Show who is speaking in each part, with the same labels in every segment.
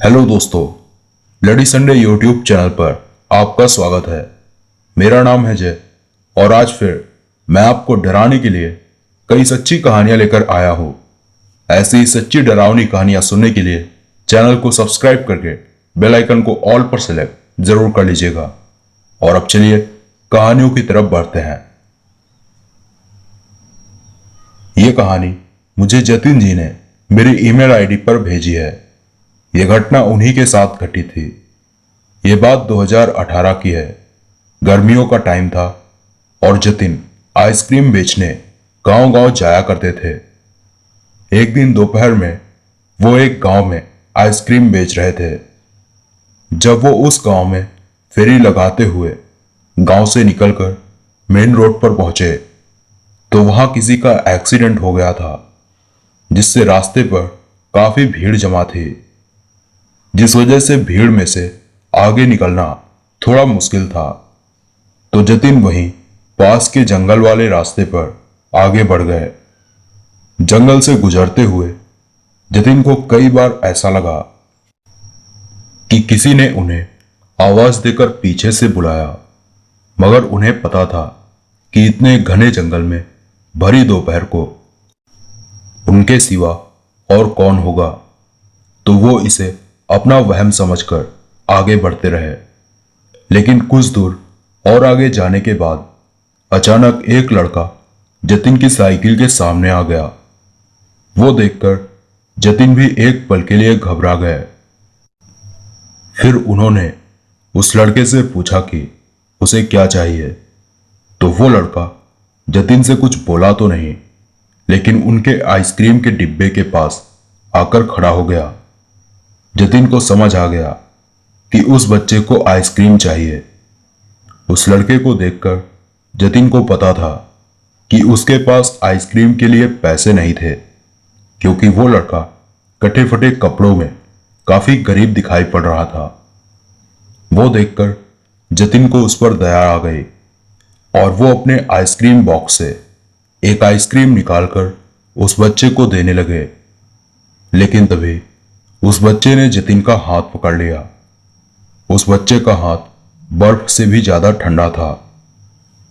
Speaker 1: Hello दोस्तों, bloody Sunday YouTube channel पर आपका स्वागत है। मेरा नाम है जय और आज फिर मैं आपको डराने के लिए कई सच्ची कहानियां लेकर आया हूं। ऐसी ही सच्ची डरावनी कहानियां सुनने के लिए चैनल को सब्सक्राइब करके बेल आइकन को ऑल पर सेलेक्ट जरूर कर लीजिएगा। और अब चलिए कहानियों की तरफ बढ़ते हैं। ये कहानी मुझे जतिन जी ने मेरी ईमेल आईडी पर भेजी है। यह घटना उन्हीं के साथ घटी थी। ये बात 2018 की है। गर्मियों का टाइम था और जतिन आइसक्रीम बेचने गांव-गांव जाया करते थे। एक दिन दोपहर में वो एक गांव में आइसक्रीम बेच रहे थे। जब वो उस गांव में फेरी लगाते हुए गांव से निकलकर मेन रोड पर पहुंचे तो वहां किसी का एक्सीडेंट हो गया था, जिससे रास्ते पर काफी भीड़ जमा थी, जिस वजह से भीड़ में से आगे निकलना थोड़ा मुश्किल था। तो जतिन वहीं पास के जंगल वाले रास्ते पर आगे बढ़ गए। जंगल से गुजरते हुए जतिन को कई बार ऐसा लगा कि किसी ने उन्हें आवाज देकर पीछे से बुलाया, मगर उन्हें पता था कि इतने घने जंगल में भरी दोपहर को उनके सिवा और कौन होगा। तो वो इसे अपना वहम समझकर आगे बढ़ते रहे। लेकिन कुछ दूर और आगे जाने के बाद अचानक एक लड़का जतिन की साइकिल के सामने आ गया। वो देखकर जतिन भी एक पल के लिए घबरा गए। फिर उन्होंने उस लड़के से पूछा कि उसे क्या चाहिए। तो वो लड़का जतिन से कुछ बोला तो नहीं, लेकिन उनके आइसक्रीम के डिब्बे के पास आकर खड़ा हो गया। जतिन को समझ आ गया कि उस बच्चे को आइसक्रीम चाहिए। उस लड़के को देखकर जतिन को पता था कि उसके पास आइसक्रीम के लिए पैसे नहीं थे, क्योंकि वो लड़का कटे फटे कपड़ों में काफी गरीब दिखाई पड़ रहा था। वो देखकर जतिन को उस पर दया आ गई और वो अपने आइसक्रीम बॉक्स से एक आइसक्रीम निकालकर उस बच्चे को देने लगे। लेकिन तभी उस बच्चे ने जतिन का हाथ पकड़ लिया। उस बच्चे का हाथ बर्फ से भी ज्यादा ठंडा था।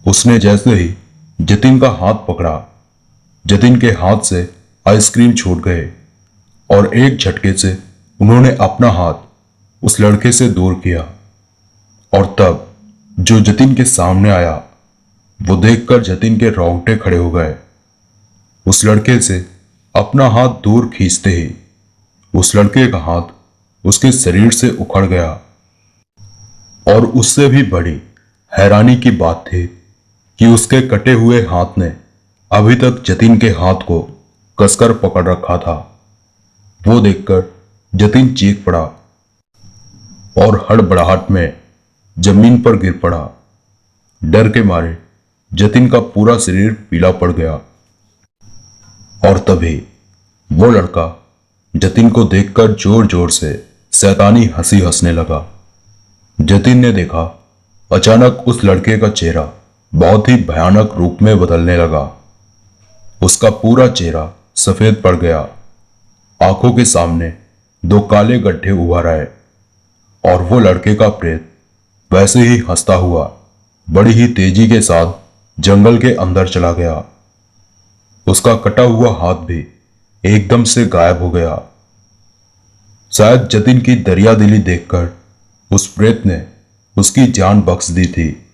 Speaker 1: उसने जैसे ही जतिन का हाथ पकड़ा, जतिन के हाथ से आइसक्रीम छूट गए और एक झटके से उन्होंने अपना हाथ उस लड़के से दूर किया। और तब जो जतिन के सामने आया, वो देखकर जतिन के रोंगटे खड़े हो गए। उस लड़के से अपना हाथ दूर खींचते ही उस लड़के का हाथ उसके शरीर से उखड़ गया। और उससे भी बड़ी हैरानी की बात थी कि उसके कटे हुए हाथ ने अभी तक जतिन के हाथ को कसकर पकड़ रखा था। वो देखकर जतिन चीख पड़ा और हड़बड़ाहट में जमीन पर गिर पड़ा। डर के मारे जतिन का पूरा शरीर पीला पड़ गया। और तभी वो लड़का जतिन को देखकर जोर जोर से शैतानी हंसी हंसने लगा। जतिन ने देखा अचानक उस लड़के का चेहरा बहुत ही भयानक रूप में बदलने लगा। उसका पूरा चेहरा सफेद पड़ गया। आंखों के सामने दो काले गड्ढे उभर आए और वो लड़के का प्रेत वैसे ही हंसता हुआ बड़ी ही तेजी के साथ जंगल के अंदर चला गया। उसका कटा हुआ हाथ भी एकदम से गायब हो गया। शायद जतिन की दरियादिली देखकर उस प्रेत ने उसकी जान बख्श दी थी।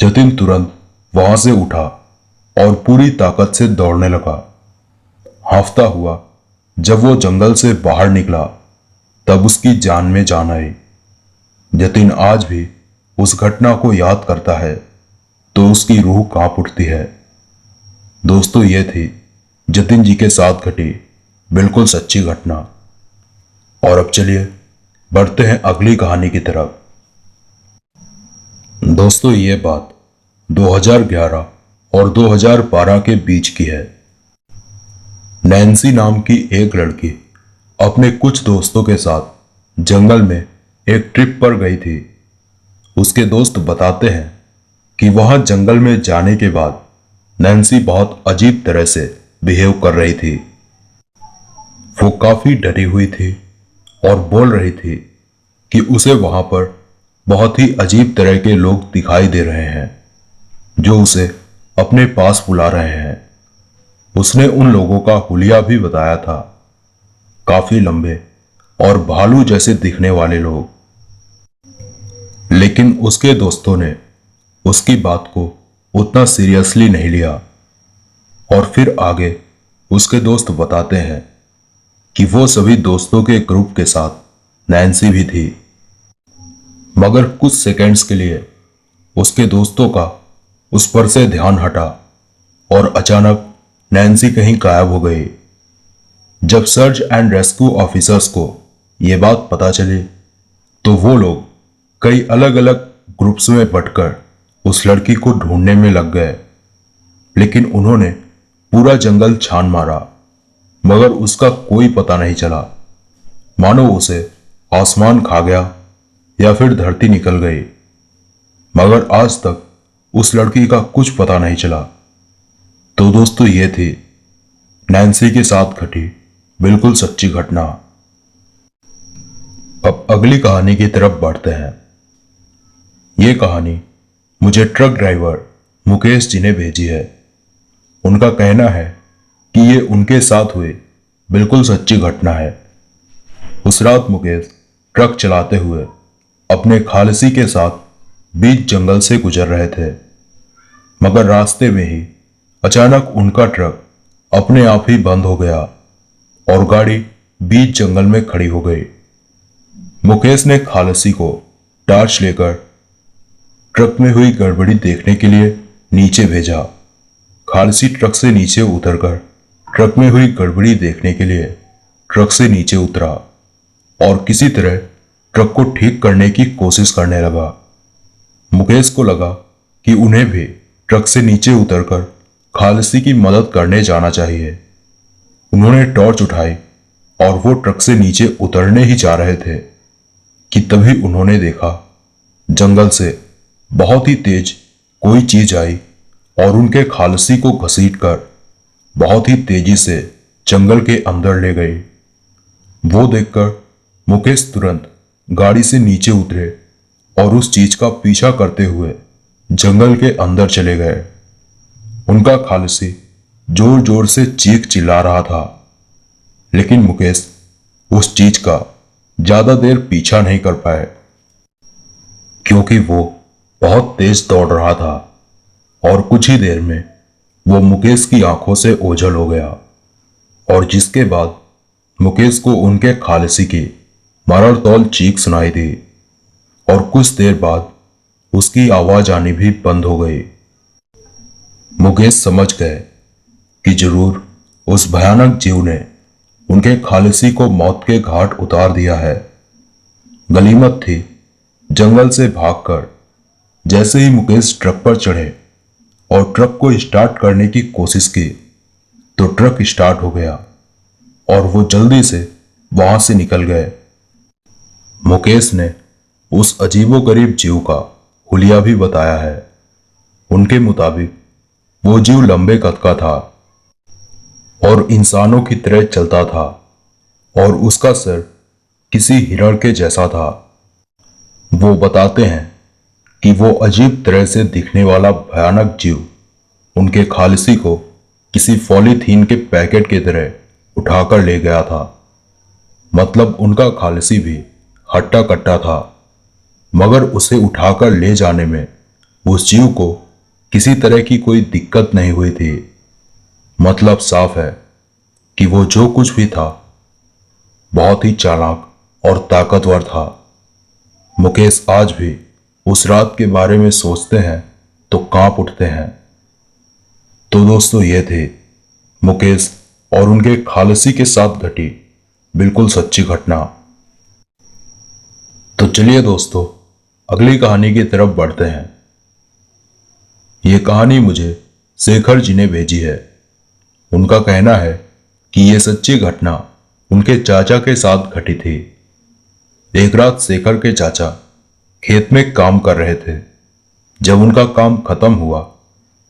Speaker 1: जतिन तुरंत वहां से उठा और पूरी ताकत से दौड़ने लगा। हांफता हुआ जब वो जंगल से बाहर निकला, तब उसकी जान में जान आई। जतिन आज भी उस घटना को याद करता है तो उसकी रूह कांप उठती है। दोस्तों, ये थी जतिन जी के साथ घटी बिल्कुल सच्ची घटना। और अब चलिए बढ़ते हैं अगली कहानी की तरफ। दोस्तों, ये बात 2011 और 2012 के बीच की है। नैन्सी नाम की एक लड़की अपने कुछ दोस्तों के साथ जंगल में एक ट्रिप पर गई थी। उसके दोस्त बताते हैं कि वहां जंगल में जाने के बाद नैन्सी बहुत अजीब तरह से बिहेव कर रही थी। वो काफी डरी हुई थी और बोल रही थी कि उसे वहां पर बहुत ही अजीब तरह के लोग दिखाई दे रहे हैं जो उसे अपने पास बुला रहे हैं। उसने उन लोगों का हुलिया भी बताया था, काफी लंबे और भालू जैसे दिखने वाले लोग। लेकिन उसके दोस्तों ने उसकी बात को उतना सीरियसली नहीं लिया। और फिर आगे उसके दोस्त बताते हैं कि वो सभी दोस्तों के ग्रुप के साथ नैन्सी भी थी, मगर कुछ सेकंड्स के लिए उसके दोस्तों का उस पर से ध्यान हटा और अचानक नैन्सी कहीं गायब हो गई। जब सर्च एंड रेस्क्यू ऑफिसर्स को यह बात पता चली तो वो लोग कई अलग अलग ग्रुप्स में बंटकर उस लड़की को ढूंढने में लग गए। लेकिन उन्होंने पूरा जंगल छान मारा मगर उसका कोई पता नहीं चला, मानो उसे आसमान खा गया या फिर धरती निकल गई। मगर आज तक उस लड़की का कुछ पता नहीं चला। तो दोस्तों, ये थी नैन्सी के साथ घटी बिल्कुल सच्ची घटना। अब अगली कहानी की तरफ बढ़ते हैं। ये कहानी मुझे ट्रक ड्राइवर मुकेश जी ने भेजी है। उनका कहना है कि ये उनके साथ हुई बिल्कुल सच्ची घटना है। उस रात मुकेश ट्रक चलाते हुए अपने खालसी के साथ बीच जंगल से गुजर रहे थे, मगर रास्ते में ही अचानक उनका ट्रक अपने आप ही बंद हो गया और गाड़ी बीच जंगल में खड़ी हो गई। मुकेश ने खालसी को टॉर्च लेकर ट्रक में हुई गड़बड़ी देखने के लिए नीचे भेजा। खालसी ट्रक से नीचे उतरकर ट्रक में हुई गड़बड़ी देखने के लिए ट्रक से नीचे उतरा और किसी तरह ट्रक को ठीक करने की कोशिश करने लगा। मुकेश को लगा कि उन्हें भी ट्रक से नीचे उतरकर खालसी की मदद करने जाना चाहिए। उन्होंने टॉर्च उठाई और वो ट्रक से नीचे उतरने ही जा रहे थे कि तभी उन्होंने देखा जंगल से बहुत ही तेज कोई चीज आई और उनके खालसी को घसीटकर बहुत ही तेजी से जंगल के अंदर ले गई। वो देखकर मुकेश तुरंत गाड़ी से नीचे उतरे और उस चीज का पीछा करते हुए जंगल के अंदर चले गए। उनका खालसी जोर जोर से चीख चिल्ला रहा था, लेकिन मुकेश उस चीज का ज्यादा देर पीछा नहीं कर पाए क्योंकि वो बहुत तेज दौड़ रहा था और कुछ ही देर में वो मुकेश की आंखों से ओझल हो गया। और जिसके बाद मुकेश को उनके खालसी की मरड़तौल चीख सुनाई दी और कुछ देर बाद उसकी आवाज आनी भी बंद हो गई। मुकेश समझ गए कि जरूर उस भयानक जीव ने उनके खालसी को मौत के घाट उतार दिया है। गनीमत थी जंगल से भागकर जैसे ही मुकेश ट्रक पर चढ़े और ट्रक को स्टार्ट करने की कोशिश की तो ट्रक स्टार्ट हो गया और वो जल्दी से वहां से निकल गए। मुकेश ने उस अजीबोगरीब जीव का हुलिया भी बताया है। उनके मुताबिक वो जीव लंबे कद का था और इंसानों की तरह चलता था और उसका सर किसी हिरण के जैसा था। वो बताते हैं कि वो अजीब तरह से दिखने वाला भयानक जीव उनके खालसी को किसी पॉलीथीन के पैकेट की तरह उठाकर ले गया था। मतलब उनका खालसी भी हट्टा कट्टा था, मगर उसे उठाकर ले जाने में उस जीव को किसी तरह की कोई दिक्कत नहीं हुई थी। मतलब साफ है कि वो जो कुछ भी था बहुत ही चालाक और ताकतवर था। मुकेश आज भी उस रात के बारे में सोचते हैं तो कांप उठते हैं। तो दोस्तों, ये थे मुकेश और उनके खालसी के साथ घटी बिल्कुल सच्ची घटना। तो चलिए दोस्तों, अगली कहानी की तरफ बढ़ते हैं। ये कहानी मुझे शेखर जी ने भेजी है। उनका कहना है कि यह सच्ची घटना उनके चाचा के साथ घटी थी। एक रात शेखर के चाचा खेत में काम कर रहे थे। जब उनका काम खत्म हुआ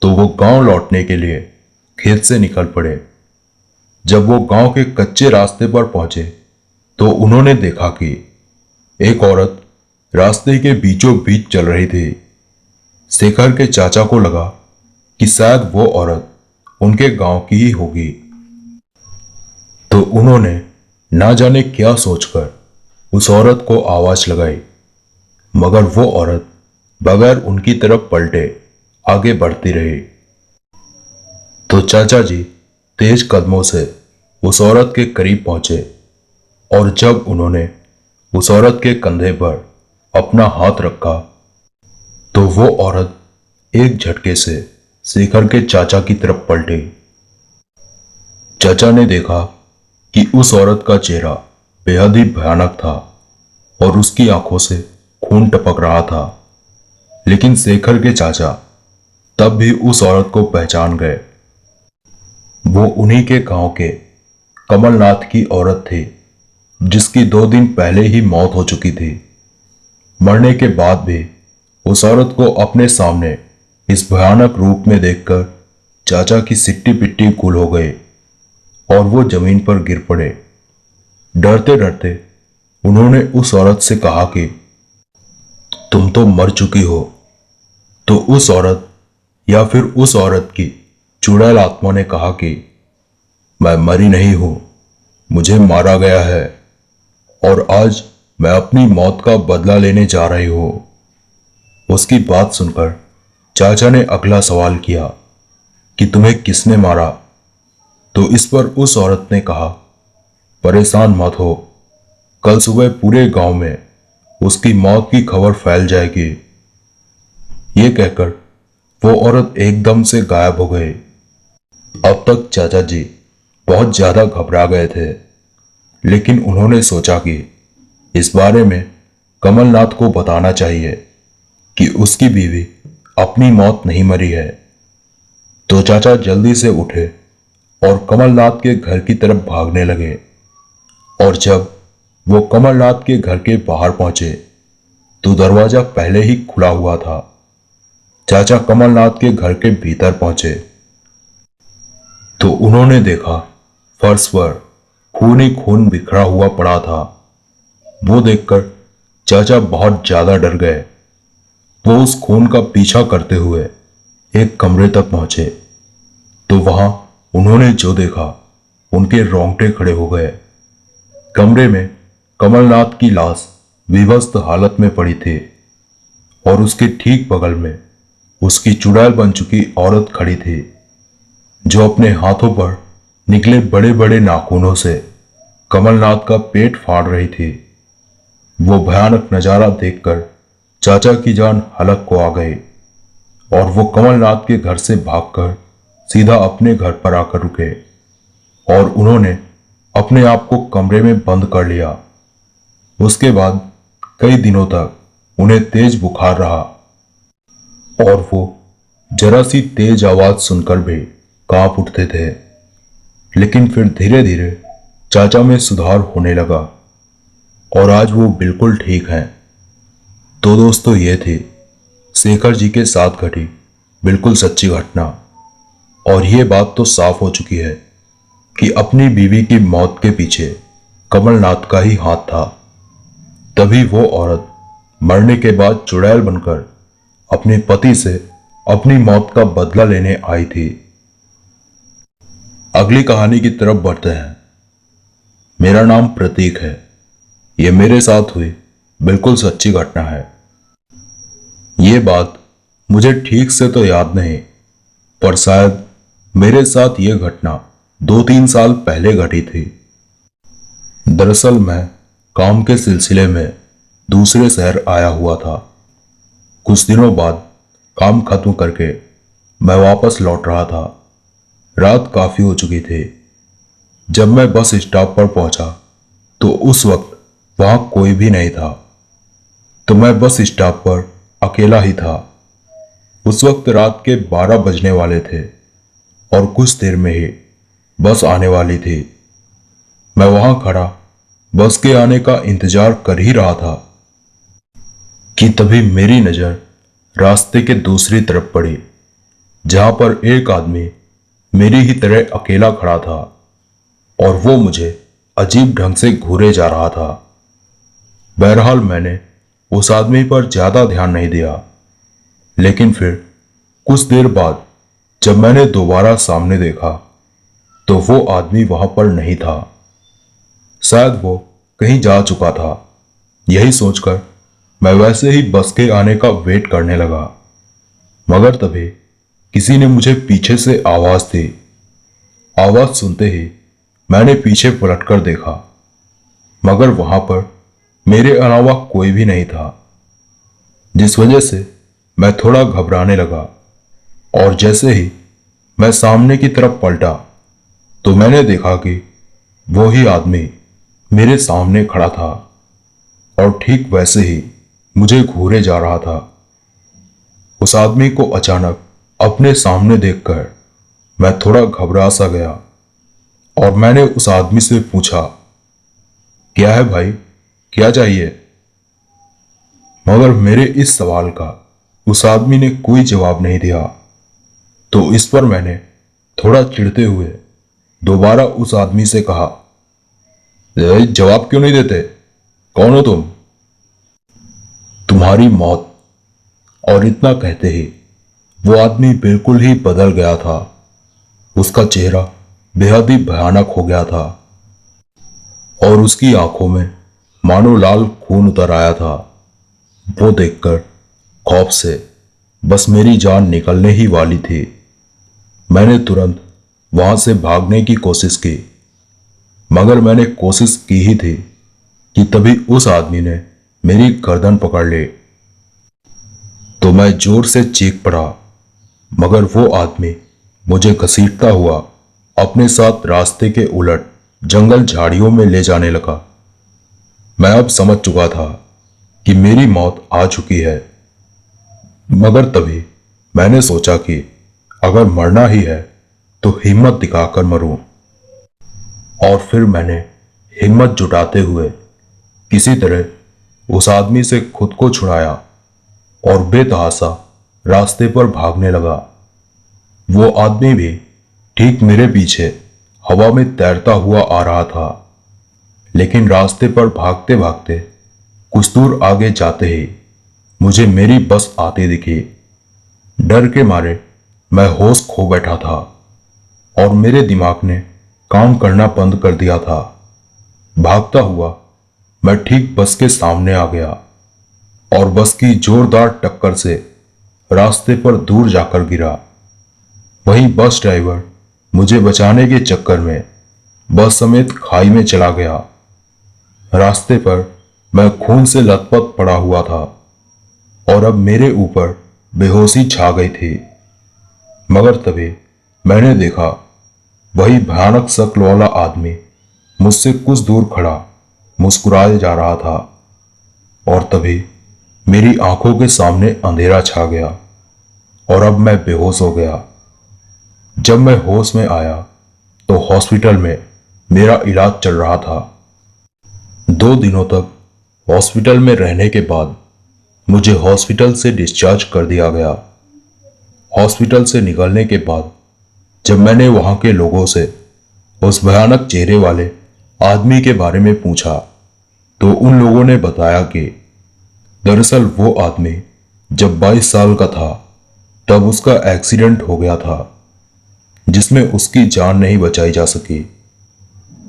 Speaker 1: तो वो गांव लौटने के लिए खेत से निकल पड़े। जब वो गांव के कच्चे रास्ते पर पहुंचे तो उन्होंने देखा कि एक औरत रास्ते के बीचों बीच चल रही थी। शेखर के चाचा को लगा कि शायद वो औरत उनके गांव की ही होगी, तो उन्होंने ना जाने क्या सोचकर उस औरत को आवाज लगाई, मगर वो औरत बगैर उनकी तरफ पलटे आगे बढ़ती रही। तो चाचा जी तेज कदमों से उस औरत के करीब पहुंचे और जब उन्होंने उस औरत के कंधे पर अपना हाथ रखा तो वो औरत एक झटके से शेखर के चाचा की तरफ पलटी। चाचा ने देखा कि उस औरत का चेहरा बेहद ही भयानक था और उसकी आंखों से खून टपक रहा था। लेकिन शेखर के चाचा तब भी उस औरत को पहचान गए। वो उन्हीं के गांव के कमलनाथ की औरत थी, जिसकी 2 दिन पहले ही मौत हो चुकी थी। मरने के बाद भी उस औरत को अपने सामने इस भयानक रूप में देखकर चाचा की सिट्टी पिट्टी गुल हो गई और वो जमीन पर गिर पड़े। डरते डरते उन्होंने उस औरत से कहा कि तुम तो मर चुकी हो। तो उस औरत या फिर उस औरत की चुड़ैल आत्मा ने कहा कि मैं मरी नहीं हूं, मुझे मारा गया है और आज मैं अपनी मौत का बदला लेने जा रही हूं। उसकी बात सुनकर चाचा ने अगला सवाल किया कि तुम्हें किसने मारा? तो इस पर उस औरत ने कहा, परेशान मत हो, कल सुबह पूरे गांव में उसकी मौत की खबर फैल जाएगी। ये कहकर वो औरत एकदम से गायब हो गई। अब तक चाचा जी बहुत ज्यादा घबरा गए थे, लेकिन उन्होंने सोचा कि इस बारे में कमलनाथ को बताना चाहिए कि उसकी बीवी अपनी मौत नहीं मरी है। तो चाचा जल्दी से उठे और कमलनाथ के घर की तरफ भागने लगे। और जब वो कमलनाथ के घर के बाहर पहुंचे तो दरवाजा पहले ही खुला हुआ था। चाचा कमलनाथ के घर के भीतर पहुंचे तो उन्होंने देखा फर्श पर खून ही खून बिखरा हुआ पड़ा था। वो देखकर चाचा बहुत ज्यादा डर गए। वो उस खून का पीछा करते हुए एक कमरे तक पहुंचे तो वहां उन्होंने जो देखा उनके रोंगटे खड़े हो गए। कमरे में कमलनाथ की लाश विवस्त हालत में पड़ी थी और उसके ठीक बगल में उसकी चुड़ैल बन चुकी औरत खड़ी थी, जो अपने हाथों पर निकले बड़े बड़े नाखूनों से कमलनाथ का पेट फाड़ रही थी। वो भयानक नजारा देखकर चाचा की जान हलक को आ गई और वो कमलनाथ के घर से भागकर सीधा अपने घर पर आकर रुके और उन्होंने अपने आप को कमरे में बंद कर लिया। उसके बाद कई दिनों तक उन्हें तेज बुखार रहा और वो जरा सी तेज आवाज सुनकर भी कांप उठते थे। लेकिन फिर धीरे धीरे चाचा में सुधार होने लगा और आज वो बिल्कुल ठीक हैं। तो दोस्तों, ये थी शेखर जी के साथ घटी बिल्कुल सच्ची घटना और ये बात तो साफ हो चुकी है कि अपनी बीवी की मौत के पीछे कमलनाथ का ही हाथ था। तभी वो औरत मरने के बाद चुड़ैल बनकर अपने पति से अपनी मौत का बदला लेने आई थी। अगली कहानी की तरफ बढ़ते हैं। मेरा नाम प्रतीक है। यह मेरे साथ हुई बिल्कुल सच्ची घटना है। ये बात मुझे ठीक से तो याद नहीं, पर शायद मेरे साथ यह घटना 2-3 साल पहले घटी थी। दरअसल मैं काम के सिलसिले में दूसरे शहर आया हुआ था। कुछ दिनों बाद काम खत्म करके मैं वापस लौट रहा था। रात काफी हो चुकी थी। जब मैं बस स्टॉप पर पहुंचा तो उस वक्त वहां कोई भी नहीं था। तो मैं बस स्टॉप पर अकेला ही था। उस वक्त रात के 12 बजने वाले थे और कुछ देर में ही बस आने वाली थी। मैं वहां खड़ा बस के आने का इंतजार कर ही रहा था कि तभी मेरी नजर रास्ते के दूसरी तरफ पड़ी, जहां पर एक आदमी मेरी ही तरह अकेला खड़ा था और वो मुझे अजीब ढंग से घूरे जा रहा था। बहरहाल मैंने उस आदमी पर ज्यादा ध्यान नहीं दिया, लेकिन फिर कुछ देर बाद जब मैंने दोबारा सामने देखा तो वो आदमी वहां पर नहीं था। शायद वो कहीं जा चुका था। यही सोचकर मैं वैसे ही बस के आने का वेट करने लगा, मगर तभी किसी ने मुझे पीछे से आवाज दी। आवाज सुनते ही मैंने पीछे पलटकर देखा, मगर वहां पर मेरे अलावा कोई भी नहीं था, जिस वजह से मैं थोड़ा घबराने लगा। और जैसे ही मैं सामने की तरफ पलटा तो मैंने देखा कि वो ही आदमी मेरे सामने खड़ा था और ठीक वैसे ही मुझे घूरे जा रहा था। उस आदमी को अचानक अपने सामने देखकर मैं थोड़ा घबरा सा गया और मैंने उस आदमी से पूछा, क्या है भाई, क्या चाहिए? मगर मेरे इस सवाल का उस आदमी ने कोई जवाब नहीं दिया। तो इस पर मैंने थोड़ा चिढ़ते हुए दोबारा उस आदमी से कहा, जवाब क्यों नहीं देते? कौन हो तुम? तुम्हारी मौत। और इतना कहते ही वो आदमी बिल्कुल ही बदल गया था। उसका चेहरा बेहद ही भयानक हो गया था और उसकी आंखों में मानो लाल खून उतर आया था। वो देखकर खौफ से बस मेरी जान निकलने ही वाली थी। मैंने तुरंत वहां से भागने की कोशिश की, मगर मैंने कोशिश की ही थी कि तभी उस आदमी ने मेरी गर्दन पकड़ ली। तो मैं जोर से चीख पड़ा, मगर वो आदमी मुझे घसीटता हुआ अपने साथ रास्ते के उलट जंगल झाड़ियों में ले जाने लगा। मैं अब समझ चुका था कि मेरी मौत आ चुकी है, मगर तभी मैंने सोचा कि अगर मरना ही है तो हिम्मत दिखाकर मरूं। और फिर मैंने हिम्मत जुटाते हुए किसी तरह उस आदमी से खुद को छुड़ाया और बेतहाशा रास्ते पर भागने लगा। वो आदमी भी ठीक मेरे पीछे हवा में तैरता हुआ आ रहा था, लेकिन रास्ते पर भागते भागते कुछ दूर आगे जाते ही मुझे मेरी बस आती दिखी। डर के मारे मैं होश खो बैठा था और मेरे दिमाग ने काम करना बंद कर दिया था। भागता हुआ मैं ठीक बस के सामने आ गया और बस की जोरदार टक्कर से रास्ते पर दूर जाकर गिरा। वहीं बस ड्राइवर मुझे बचाने के चक्कर में बस समेत खाई में चला गया। रास्ते पर मैं खून से लथपथ पड़ा हुआ था और अब मेरे ऊपर बेहोशी छा गई थी। मगर तभी मैंने देखा वही भयानक शक्ल वाला आदमी मुझसे कुछ दूर खड़ा मुस्कुराए जा रहा था और तभी मेरी आंखों के सामने अंधेरा छा गया और अब मैं बेहोश हो गया। जब मैं होश में आया तो हॉस्पिटल में मेरा इलाज चल रहा था। 2 दिनों तक हॉस्पिटल में रहने के बाद मुझे हॉस्पिटल से डिस्चार्ज कर दिया गया। हॉस्पिटल से निकलने के बाद जब मैंने वहां के लोगों से उस भयानक चेहरे वाले आदमी के बारे में पूछा तो उन लोगों ने बताया कि दरअसल वो आदमी जब 22 साल का था तब उसका एक्सीडेंट हो गया था, जिसमें उसकी जान नहीं बचाई जा सकी।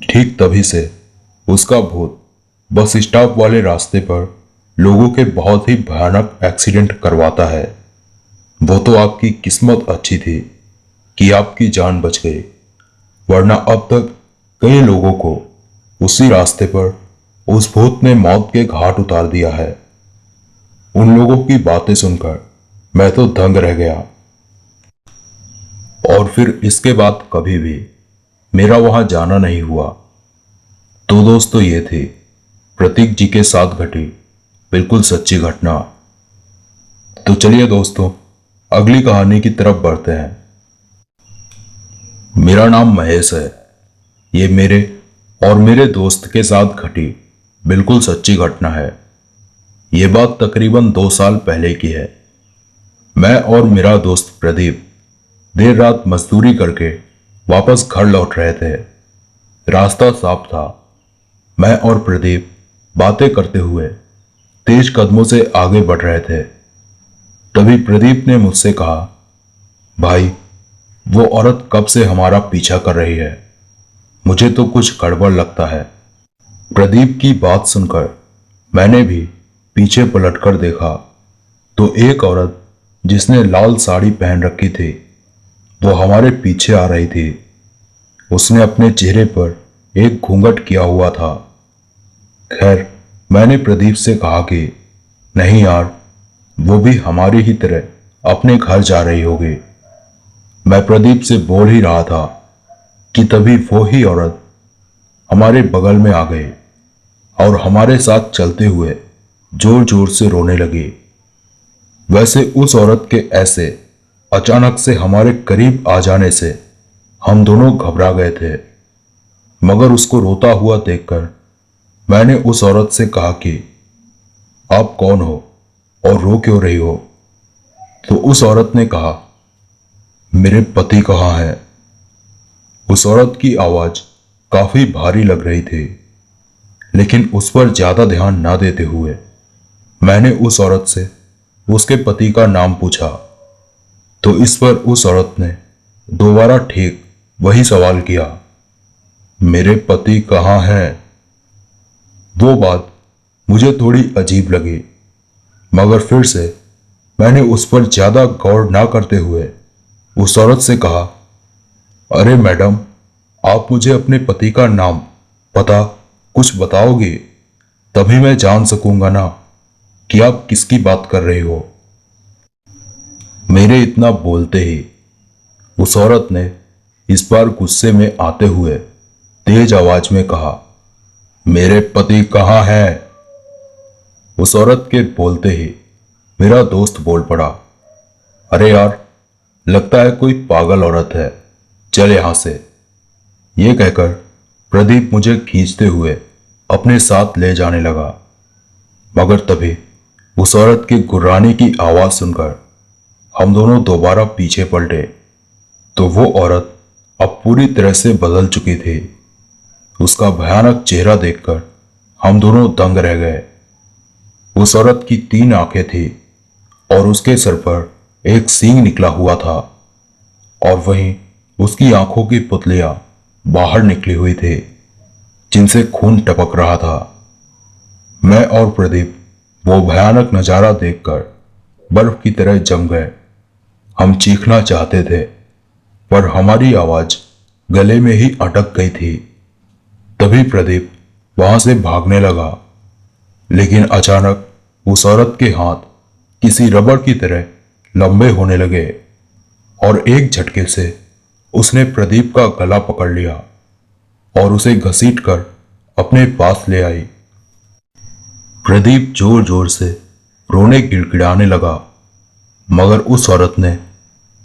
Speaker 1: ठीक तभी से उसका भूत बस स्टॉप वाले रास्ते पर लोगों के बहुत ही भयानक एक्सीडेंट करवाता है। वो तो आपकी किस्मत अच्छी थी कि आपकी जान बच गई, वरना अब तक कई लोगों को उसी रास्ते पर उस भूत ने मौत के घाट उतार दिया है। उन लोगों की बातें सुनकर मैं तो दंग रह गया। और फिर इसके बाद कभी भी मेरा वहां जाना नहीं हुआ। तो दोस्तों, ये थी प्रतीक जी के साथ घटी बिल्कुल सच्ची घटना। तो चलिए दोस्तों, अगली कहानी की तरफ बढ़ते हैं। मेरा नाम महेश है। ये मेरे और मेरे दोस्त के साथ घटी बिल्कुल सच्ची घटना है। ये बात तकरीबन 2 साल पहले की है। मैं और मेरा दोस्त प्रदीप देर रात मजदूरी करके वापस घर लौट रहे थे। रास्ता साफ था मैं और प्रदीप बातें करते हुए तेज कदमों से आगे बढ़ रहे थे। तभी प्रदीप ने मुझसे कहा, भाई, वो औरत कब से हमारा पीछा कर रही है, मुझे तो कुछ गड़बड़ लगता है। प्रदीप की बात सुनकर मैंने भी पीछे पलटकर देखा तो एक औरत जिसने लाल साड़ी पहन रखी थी वो हमारे पीछे आ रही थी। उसने अपने चेहरे पर एक घूंघट किया हुआ था। खैर, मैंने प्रदीप से कहा कि नहीं यार, वो भी हमारी ही तरह अपने घर जा रही होगी। मैं प्रदीप से बोल ही रहा था कि तभी वो ही औरत हमारे बगल में आ गई और हमारे साथ चलते हुए जोर जोर से रोने लगी। वैसे उस औरत के ऐसे अचानक से हमारे करीब आ जाने से हम दोनों घबरा गए थे, मगर उसको रोता हुआ देखकर मैंने उस औरत से कहा कि आप कौन हो और रो क्यों रही हो? तो उस औरत ने कहा, मेरे पति कहाँ हैं? उस औरत की आवाज काफी भारी लग रही थी, लेकिन उस पर ज्यादा ध्यान ना देते हुए मैंने उस औरत से उसके पति का नाम पूछा। तो इस पर उस औरत ने दोबारा ठीक वही सवाल किया, मेरे पति कहाँ हैं? वो बात मुझे थोड़ी अजीब लगी, मगर फिर से मैंने उस पर ज्यादा गौर ना करते हुए उस औरत से कहा, अरे मैडम, आप मुझे अपने पति का नाम पता कुछ बताओगे, तभी मैं जान सकूंगा ना कि आप किसकी बात कर रही हो। मेरे इतना बोलते ही उस औरत ने इस बार गुस्से में आते हुए तेज आवाज में कहा, मेरे पति कहाँ हैं? उस औरत के बोलते ही मेरा दोस्त बोल पड़ा, अरे यार, लगता है कोई पागल औरत है, चल यहां से। ये कहकर प्रदीप मुझे खींचते हुए अपने साथ ले जाने लगा, मगर तभी उस औरत की गुर्राने की आवाज सुनकर हम दोनों दोबारा पीछे पलटे तो वो औरत अब पूरी तरह से बदल चुकी थी। उसका भयानक चेहरा देखकर हम दोनों दंग रह गए। उस औरत की 3 आंखें थी और उसके सर पर एक सींग निकला हुआ था और वहीं उसकी आंखों की पुतलियां बाहर निकली हुई थी जिनसे खून टपक रहा था। मैं और प्रदीप वो भयानक नजारा देखकर बर्फ की तरह जम गए। हम चीखना चाहते थे पर हमारी आवाज गले में ही अटक गई थी। तभी प्रदीप वहां से भागने लगा, लेकिन अचानक उस औरत के हाथ किसी रबड़ की तरह लंबे होने लगे और एक झटके से उसने प्रदीप का गला पकड़ लिया और उसे घसीटकर अपने पास ले आई। प्रदीप जोर जोर से रोने गिड़गिड़ाने लगा, मगर उस औरत ने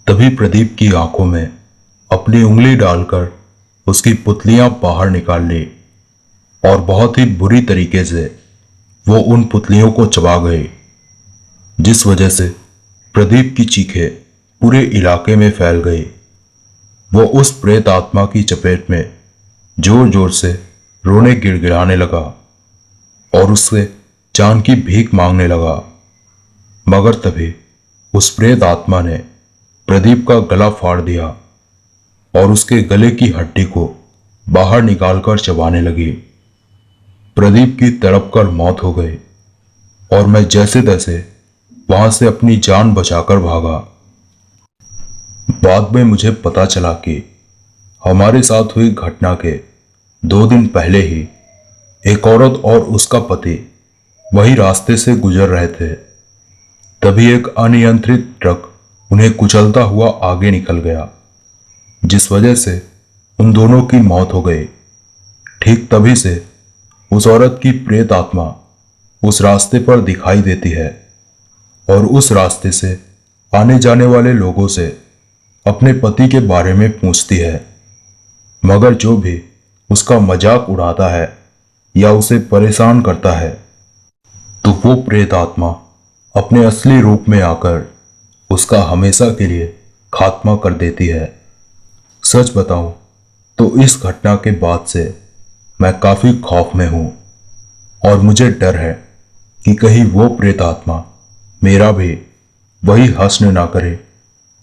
Speaker 1: तभी प्रदीप की आंखों में अपनी उंगली डालकर उसकी पुतलियां बाहर निकाल ली और बहुत ही बुरी तरीके से वो उन पुतलियों को चबा गई, जिस वजह से प्रदीप की चीखें पूरे इलाके में फैल गई। वो उस प्रेत आत्मा की चपेट में जोर जोर से रोने गिड़गिड़ाने लगा और उससे जान की भीख मांगने लगा, मगर तभी उस प्रेत आत्मा ने प्रदीप का गला फाड़ दिया और उसके गले की हड्डी को बाहर निकालकर चबाने लगी। प्रदीप की तड़प कर मौत हो गई और मैं जैसे तैसे वहां से अपनी जान बचाकर भागा। बाद में मुझे पता चला कि हमारे साथ हुई घटना के 2 दिन पहले ही एक औरत और उसका पति वही रास्ते से गुजर रहे थे। तभी एक अनियंत्रित ट्रक उन्हें कुचलता हुआ आगे निकल गया, जिस वजह से उन दोनों की मौत हो गई। ठीक तभी से उस औरत की प्रेत आत्मा उस रास्ते पर दिखाई देती है और उस रास्ते से आने जाने वाले लोगों से अपने पति के बारे में पूछती है, मगर जो भी उसका मजाक उड़ाता है या उसे परेशान करता है तो वो प्रेत आत्मा अपने असली रूप में आकर उसका हमेशा के लिए खात्मा कर देती है। सच बताऊं तो इस घटना के बाद से मैं काफी खौफ में हूं और मुझे डर है कि कहीं वो प्रेत आत्मा मेरा भी वही हश्र ना करे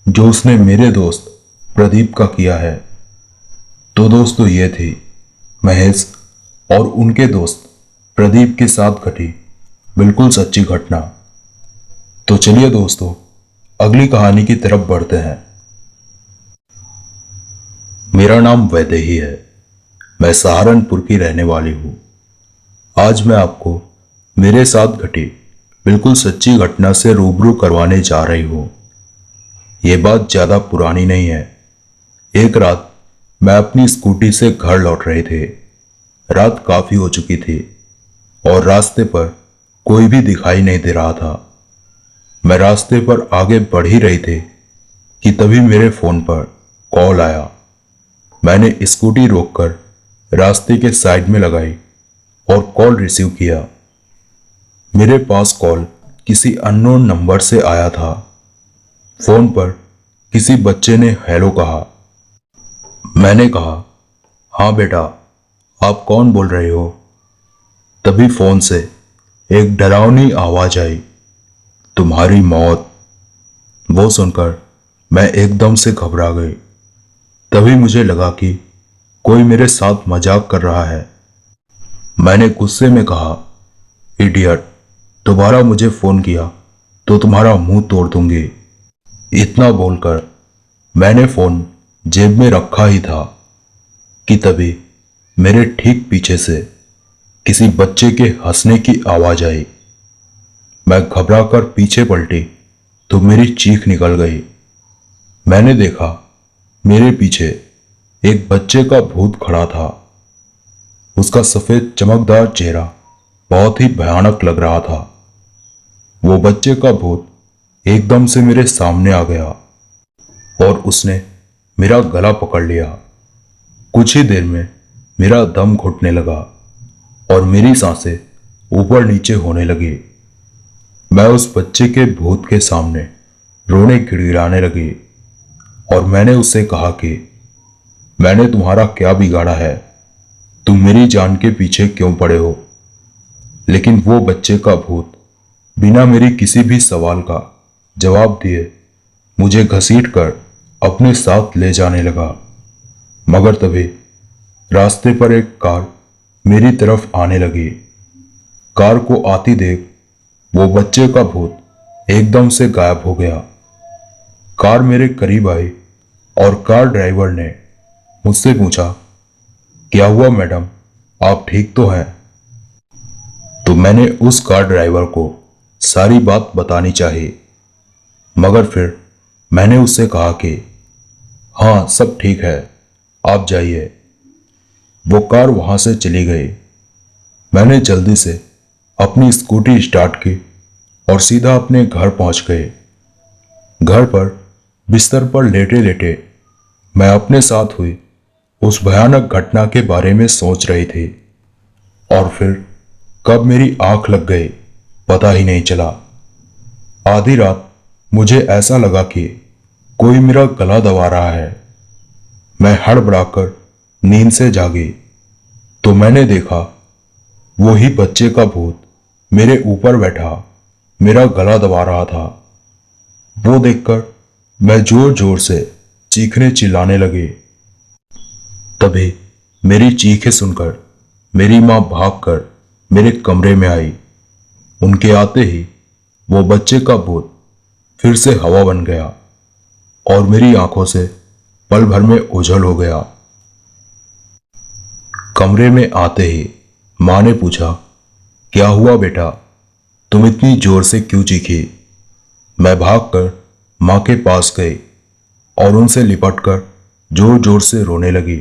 Speaker 1: जो उसने मेरे दोस्त प्रदीप का किया है। तो दोस्तों, ये थी महेश और उनके दोस्त प्रदीप के साथ घटी बिल्कुल सच्ची घटना। तो चलिए दोस्तों, अगली कहानी की तरफ बढ़ते हैं। मेरा नाम वैदेही है। मैं सहारनपुर की रहने वाली हूं। आज मैं आपको मेरे साथ घटी बिल्कुल सच्ची घटना से रूबरू करवाने जा रही हूं। यह बात ज्यादा पुरानी नहीं है। एक रात मैं अपनी स्कूटी से घर लौट रहे थे। रात काफी हो चुकी थी और रास्ते पर कोई भी दिखाई नहीं दे रहा था। मैं रास्ते पर आगे बढ़ ही रही थी कि तभी मेरे फोन पर कॉल आया। मैंने स्कूटी रोककर रास्ते के साइड में लगाई और कॉल रिसीव किया। मेरे पास कॉल किसी अननोन नंबर से आया था। फोन पर किसी बच्चे ने हेलो कहा। मैंने कहा, हाँ बेटा, आप कौन बोल रहे हो? तभी फोन से एक डरावनी आवाज आई, तुम्हारी मौत। वो सुनकर मैं एकदम से घबरा गई। तभी मुझे लगा कि कोई मेरे साथ मजाक कर रहा है। मैंने गुस्से में कहा, इडियट, दोबारा मुझे फोन किया तो तुम्हारा मुंह तोड़ दूंगी। इतना बोलकर मैंने फोन जेब में रखा ही था कि तभी मेरे ठीक पीछे से किसी बच्चे के हंसने की आवाज आई। मैं घबराकर पीछे पलटी तो मेरी चीख निकल गई। मैंने देखा मेरे पीछे एक बच्चे का भूत खड़ा था। उसका सफेद चमकदार चेहरा बहुत ही भयानक लग रहा था। वो बच्चे का भूत एकदम से मेरे सामने आ गया और उसने मेरा गला पकड़ लिया। कुछ ही देर में मेरा दम घुटने लगा और मेरी सांसें ऊपर नीचे होने लगी। मैं उस बच्चे के भूत के सामने रोने गिड़गिड़ाने लगी और मैंने उससे कहा कि मैंने तुम्हारा क्या बिगाड़ा है? तुम मेरी जान के पीछे क्यों पड़े हो? लेकिन वो बच्चे का भूत बिना मेरी किसी भी सवाल का जवाब दिए मुझे घसीटकर अपने साथ ले जाने लगा। मगर तभी रास्ते पर एक कार मेरी तरफ आने लगी। कार को आती देख वो बच्चे का भूत एकदम से गायब हो गया। कार मेरे करीब आई और कार ड्राइवर ने मुझसे पूछा, क्या हुआ मैडम, आप ठीक तो हैं? तो मैंने उस कार ड्राइवर को सारी बात बतानी चाहिए, मगर फिर मैंने उससे कहा कि हाँ, सब ठीक है, आप जाइए। वो कार वहां से चली गई। मैंने जल्दी से अपनी स्कूटी स्टार्ट की और सीधा अपने घर पहुंच गए। घर पर बिस्तर पर लेटे लेटे मैं अपने साथ हुई उस भयानक घटना के बारे में सोच रही थी और फिर कब मेरी आंख लग गई पता ही नहीं चला। आधी रात मुझे ऐसा लगा कि कोई मेरा गला दबा रहा है। मैं हड़बड़ाकर नींद से जागी तो मैंने देखा वो ही बच्चे का भूत मेरे ऊपर बैठा मेरा गला दबा रहा था। वो देखकर मैं जोर जोर से चीखने चिल्लाने लगी। तभी मेरी चीखें सुनकर मेरी मां भागकर मेरे कमरे में आई। उनके आते ही वो बच्चे का भूत फिर से हवा बन गया और मेरी आंखों से पल भर में ओझल हो गया। कमरे में आते ही मां ने पूछा, क्या हुआ बेटा, तुम इतनी जोर से क्यों चीखी? मैं भागकर मां के पास गई और उनसे लिपटकर जोर जोर से रोने लगी।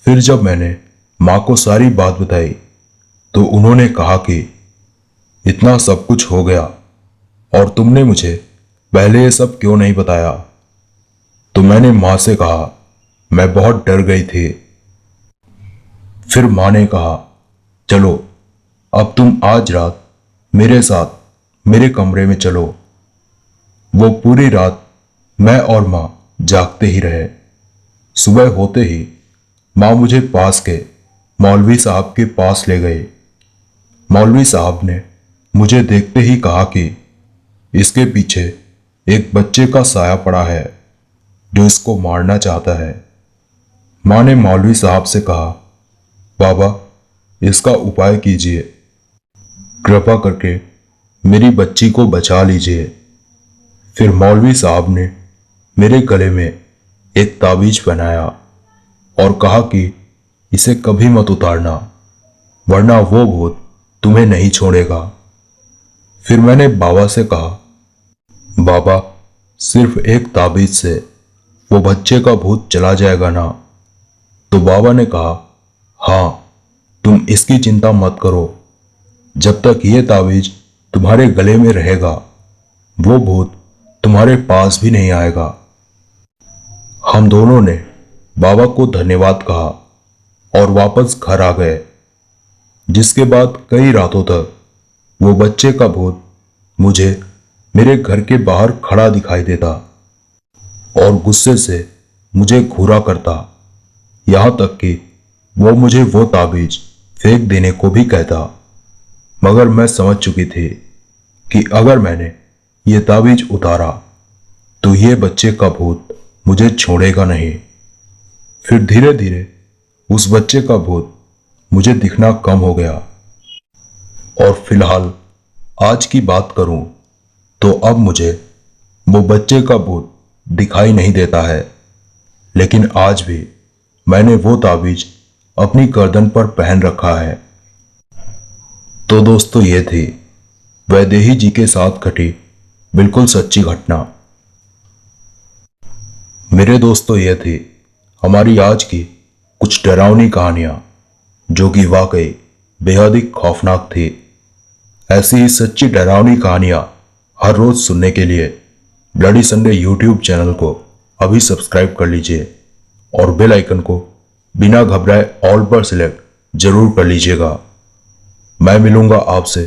Speaker 1: फिर जब मैंने मां को सारी बात बताई तो उन्होंने कहा कि इतना सब कुछ हो गया और तुमने मुझे पहले ये सब क्यों नहीं बताया? तो मैंने मां से कहा, मैं बहुत डर गई थी। फिर मां ने कहा, चलो अब तुम आज रात मेरे साथ मेरे कमरे में चलो। वो पूरी रात मैं और मां जागते ही रहे। सुबह होते ही मां मुझे पास के मौलवी साहब के पास ले गए। मौलवी साहब ने मुझे देखते ही कहा कि इसके पीछे एक बच्चे का साया पड़ा है जो इसको मारना चाहता है। माँ ने मौलवी साहब से कहा, बाबा इसका उपाय कीजिए, कृपा करके मेरी बच्ची को बचा लीजिए। फिर मौलवी साहब ने मेरे गले में एक ताबीज पहनाया और कहा कि इसे कभी मत उतारना, वरना वो भूत तुम्हें नहीं छोड़ेगा। फिर मैंने बाबा से कहा, बाबा सिर्फ एक ताबीज से वो बच्चे का भूत चला जाएगा ना? तो बाबा ने कहा, हाँ तुम इसकी चिंता मत करो, जब तक ये ताबीज तुम्हारे गले में रहेगा वो भूत तुम्हारे पास भी नहीं आएगा। हम दोनों ने बाबा को धन्यवाद कहा और वापस घर आ गए, जिसके बाद कई रातों तक वो बच्चे का भूत मुझे मेरे घर के बाहर खड़ा दिखाई देता और गुस्से से मुझे घूरा करता, यहां तक कि वो मुझे वो ताबीज फेंक देने को भी कहता। मगर मैं समझ चुकी थी कि अगर मैंने ये ताबीज उतारा तो ये बच्चे का भूत मुझे छोड़ेगा नहीं। फिर धीरे धीरे उस बच्चे का भूत मुझे दिखना कम हो गया और फिलहाल आज की बात करूं तो अब मुझे वो बच्चे का भूत दिखाई नहीं देता है। लेकिन आज भी मैंने वो ताबीज अपनी गर्दन पर पहन रखा है। तो दोस्तों ये थी वैदेही जी के साथ घटी बिल्कुल सच्ची घटना। मेरे दोस्तों ये थी हमारी आज की कुछ डरावनी कहानियां जो कि वाकई बेहद ही खौफनाक थी। ऐसी ही सच्ची डरावनी कहानियां हर रोज सुनने के लिए ब्लडी संडे यूट्यूब चैनल को अभी सब्सक्राइब कर लीजिए और बेल आइकन को बिना घबराए ऑल पर सिलेक्ट जरूर कर लीजिएगा। मैं मिलूंगा आपसे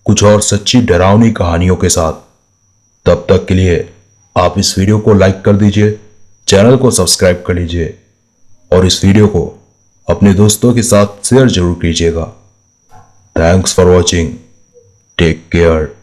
Speaker 1: कुछ और सच्ची डरावनी कहानियों के साथ। तब तक के लिए आप इस वीडियो को लाइक कर दीजिए, चैनल को सब्सक्राइब कर लीजिए और इस वीडियो को अपने दोस्तों के साथ शेयर जरूर कीजिएगा। Thanks for watching, take care.